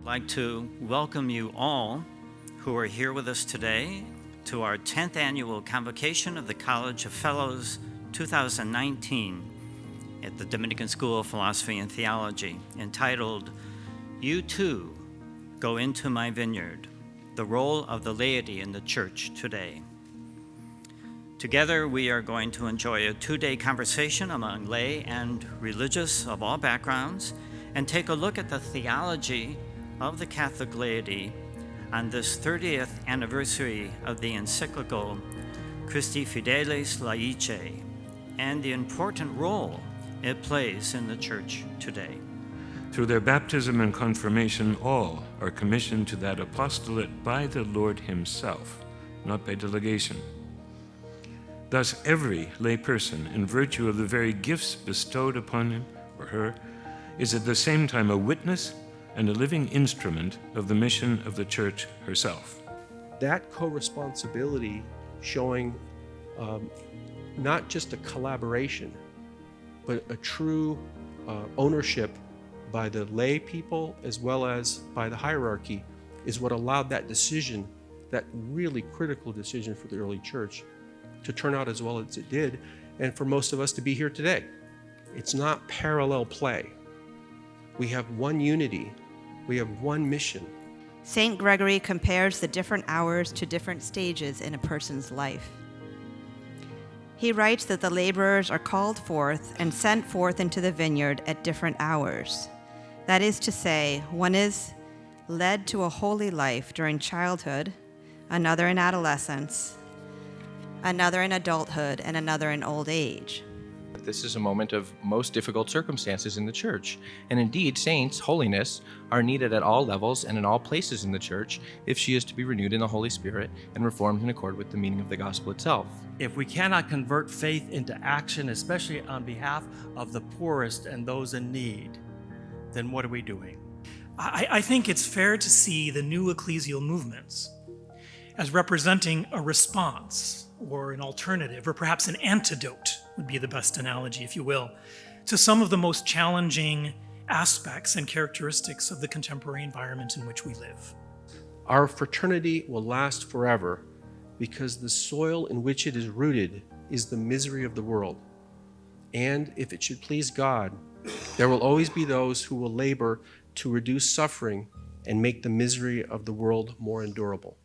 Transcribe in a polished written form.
I'd like to welcome you all who are here with us today to our 10th annual Convocation of the College of Fellows 2019 at the Dominican School of Philosophy and Theology, entitled, "You Too Go Into My Vineyard, the Role of the Laity in the Church Today." Together, we are going to enjoy a two-day conversation among lay and religious of all backgrounds and take a look at the theology of the Catholic laity on this 30th anniversary of the encyclical Christi Fidelis Laicae and the important role it plays in the Church today. Through their baptism and confirmation, all are commissioned to that apostolate by the Lord himself, not by delegation. Thus, every lay person, in virtue of the very gifts bestowed upon him or her, is at the same time a witness and a living instrument of the mission of the Church herself. That co-responsibility showing not just a collaboration, but a true ownership by the lay people as well as by the hierarchy is what allowed that decision, that really critical decision for the early church, to turn out as well as it did, and for most of us to be here today. It's not parallel play. We have one unity. We have one mission. St. Gregory compares the different hours to different stages in a person's life. He writes that the laborers are called forth and sent forth into the vineyard at different hours. That is to say, one is led to a holy life during childhood, another in adolescence, another in adulthood, and another in old age. This is a moment of most difficult circumstances in the church. And indeed, saints, holiness, are needed at all levels and in all places in the church if she is to be renewed in the Holy Spirit and reformed in accord with the meaning of the gospel itself. If we cannot convert faith into action, especially on behalf of the poorest and those in need, then what are we doing? I think it's fair to see the new ecclesial movements as representing a response or an alternative, or perhaps an antidote would be the best analogy, if you will, to some of the most challenging aspects and characteristics of the contemporary environment in which we live. Our fraternity will last forever because the soil in which it is rooted is the misery of the world. And if it should please God, there will always be those who will labor to reduce suffering and make the misery of the world more endurable.